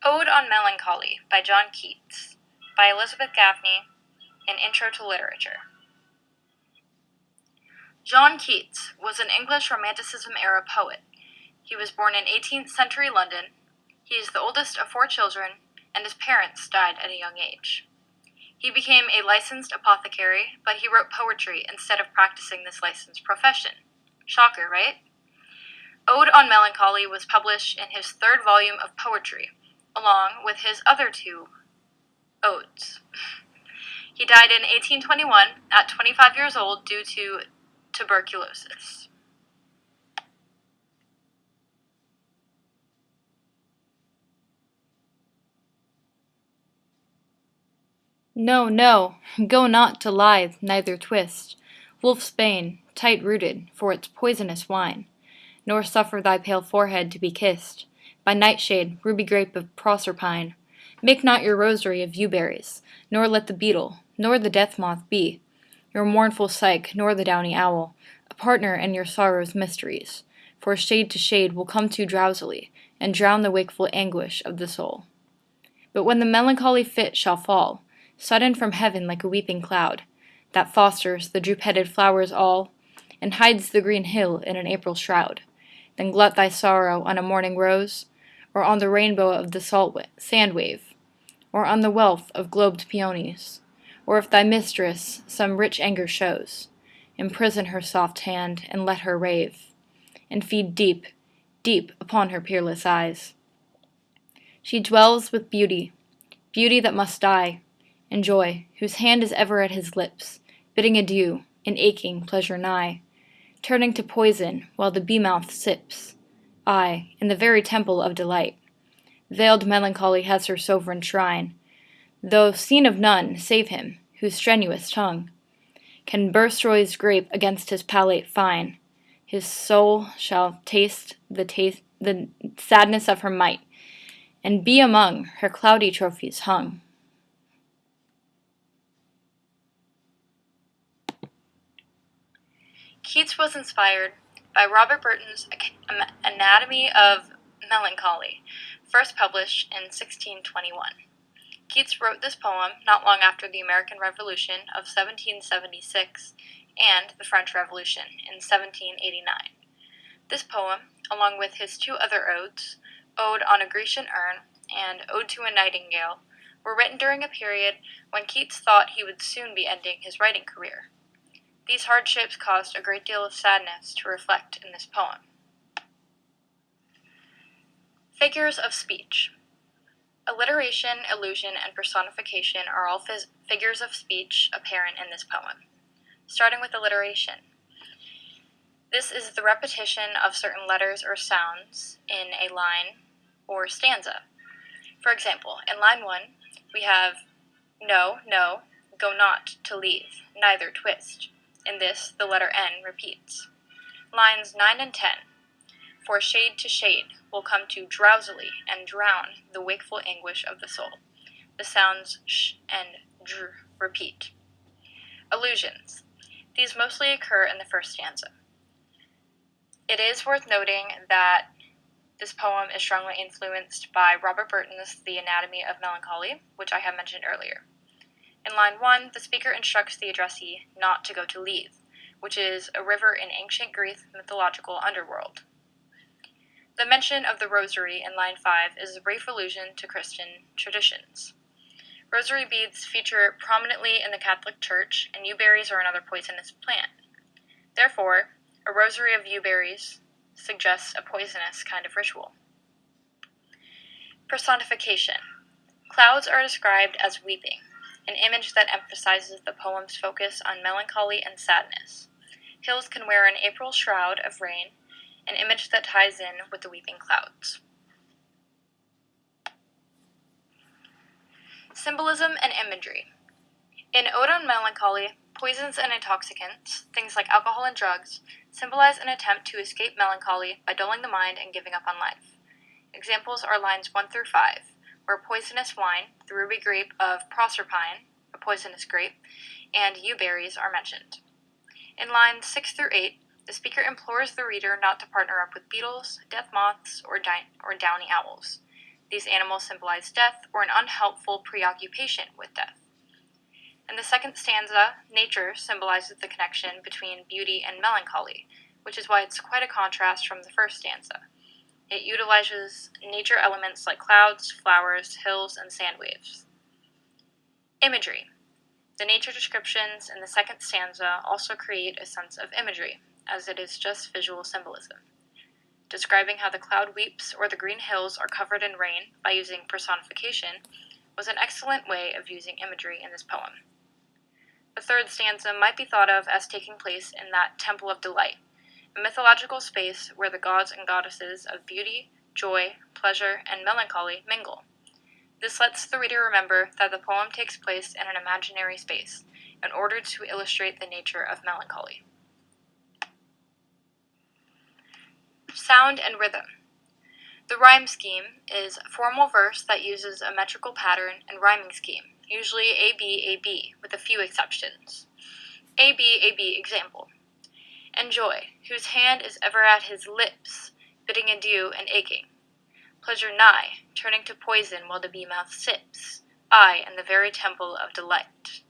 Ode on Melancholy by John Keats, by Elizabeth Gaffney, an Intro to Literature. John Keats was an English Romanticism-era poet. He was born in 18th century London. He is the oldest of 4 children, and his parents died at a young age. He became a licensed apothecary, but he wrote poetry instead of practicing this licensed profession. Shocker, right? Ode on Melancholy was published in his 3rd volume of poetry, along with his other 2 odes. He died in 1821 at 25 years old due to tuberculosis. No, no, go not to lithe, neither twist, wolf's bane, tight-rooted, for its poisonous wine, nor suffer thy pale forehead to be kissed by nightshade, ruby grape of Proserpine. Make not your rosary of yewberries, nor let the beetle, nor the death moth be, your mournful psyche, nor the downy owl, a partner in your sorrow's mysteries, for shade to shade will come too drowsily, and drown the wakeful anguish of the soul. But when the melancholy fit shall fall, sudden from heaven like a weeping cloud, that fosters the droop-headed flowers all, and hides the green hill in an April shroud, then glut thy sorrow on a morning rose, or on the rainbow of the sand wave, or on the wealth of globed peonies, or if thy mistress some rich anger shows, imprison her soft hand, and let her rave, and feed deep, deep upon her peerless eyes. She dwells with beauty, beauty that must die, and joy, whose hand is ever at his lips, bidding adieu, in aching pleasure nigh, turning to poison while the bee-mouth sips. Aye, in the very temple of delight, veiled melancholy has her sovereign shrine, though seen of none save him, whose strenuous tongue can burst joy's grape against his palate fine. His soul shall taste the sadness of her might, and be among her cloudy trophies hung. Keats was inspired by Robert Burton's Anatomy of Melancholy, first published in 1621. Keats wrote this poem not long after the American Revolution of 1776 and the French Revolution in 1789. This poem, along with his 2 other odes, Ode on a Grecian Urn and Ode to a Nightingale, were written during a period when Keats thought he would soon be ending his writing career. These hardships caused a great deal of sadness to reflect in this poem. Figures of speech. Alliteration, allusion, and personification are all figures of speech apparent in this poem. Starting with alliteration. This is the repetition of certain letters or sounds in a line or stanza. For example, in line 1, we have no, no, go not to leave, neither twist. In this, the letter N repeats. Lines 9 and 10. For shade to shade will come to drowsily and drown the wakeful anguish of the soul. The sounds sh and dr repeat. Allusions. These mostly occur in the first stanza. It is worth noting that this poem is strongly influenced by Robert Burton's The Anatomy of Melancholy, which I have mentioned earlier. In line 1, the speaker instructs the addressee not to go to Lethe, which is a river in ancient Greek mythological underworld. The mention of the rosary in line 5 is a brief allusion to Christian traditions. Rosary beads feature prominently in the Catholic Church, and yewberries are another poisonous plant. Therefore, a rosary of yewberries suggests a poisonous kind of ritual. Personification. Clouds are described as weeping, an image that emphasizes the poem's focus on melancholy and sadness. Hills can wear an April shroud of rain, an image that ties in with the weeping clouds. Symbolism and imagery. In Ode on Melancholy, poisons and intoxicants, things like alcohol and drugs, symbolize an attempt to escape melancholy by dulling the mind and giving up on life. Examples are lines 1 through 5, where poisonous wine, the ruby grape of Proserpine, a poisonous grape, and yewberries are mentioned. In lines 6 through 8, the speaker implores the reader not to partner up with beetles, death moths, or downy owls. These animals symbolize death or an unhelpful preoccupation with death. In the second stanza, nature symbolizes the connection between beauty and melancholy, which is why it's quite a contrast from the first stanza. It utilizes nature elements like clouds, flowers, hills, and sand waves. Imagery. The nature descriptions in the second stanza also create a sense of imagery, as it is just visual symbolism. Describing how the cloud weeps or the green hills are covered in rain by using personification was an excellent way of using imagery in this poem. The third stanza might be thought of as taking place in that Temple of Delight, a mythological space where the gods and goddesses of beauty, joy, pleasure, and melancholy mingle. This lets the reader remember that the poem takes place in an imaginary space, in order to illustrate the nature of melancholy. Sound and rhythm. The rhyme scheme is formal verse that uses a metrical pattern and rhyming scheme, usually A-B, with a few exceptions. A-B, example. Enjoy, whose hand is ever at his lips, bidding adieu and aching. Pleasure nigh, turning to poison while the bee-mouth sips, I in the very temple of delight.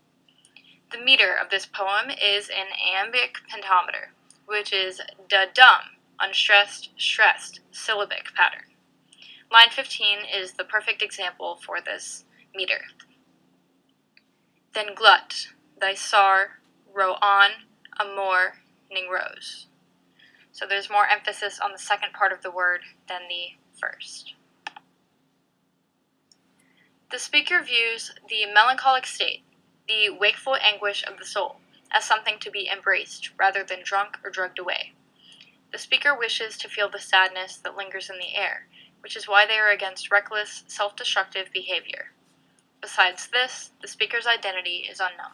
The meter of this poem is an iambic pentameter, which is da-dum, unstressed, stressed, syllabic pattern. Line 15 is the perfect example for this meter. Then glut, thy sar, row on, amor, ning rose. So there's more emphasis on the second part of the word than the first. The speaker views the melancholic state, the wakeful anguish of the soul, as something to be embraced rather than drunk or drugged away. The speaker wishes to feel the sadness that lingers in the air, which is why they are against reckless, self-destructive behavior. Besides this, the speaker's identity is unknown.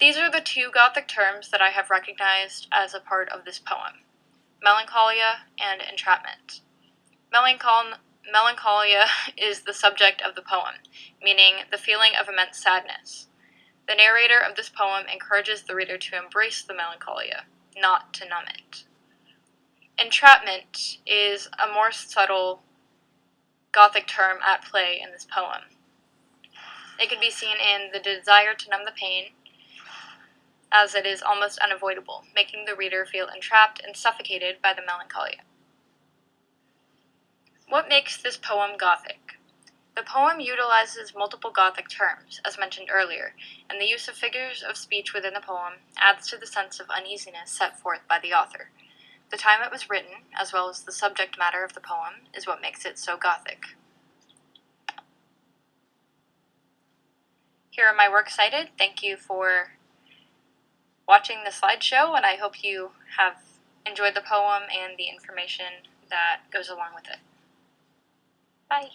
These are the two Gothic terms that I have recognized as a part of this poem: melancholia and entrapment. Melancholia is the subject of the poem, meaning the feeling of immense sadness. The narrator of this poem encourages the reader to embrace the melancholia, not to numb it. Entrapment is a more subtle Gothic term at play in this poem. It can be seen in the desire to numb the pain, as it is almost unavoidable, making the reader feel entrapped and suffocated by the melancholia. What makes this poem Gothic? The poem utilizes multiple Gothic terms, as mentioned earlier, and the use of figures of speech within the poem adds to the sense of uneasiness set forth by the author. The time it was written, as well as the subject matter of the poem, is what makes it so Gothic. Here are my works cited. Thank you for watching the slideshow, and I hope you have enjoyed the poem and the information that goes along with it. Bye.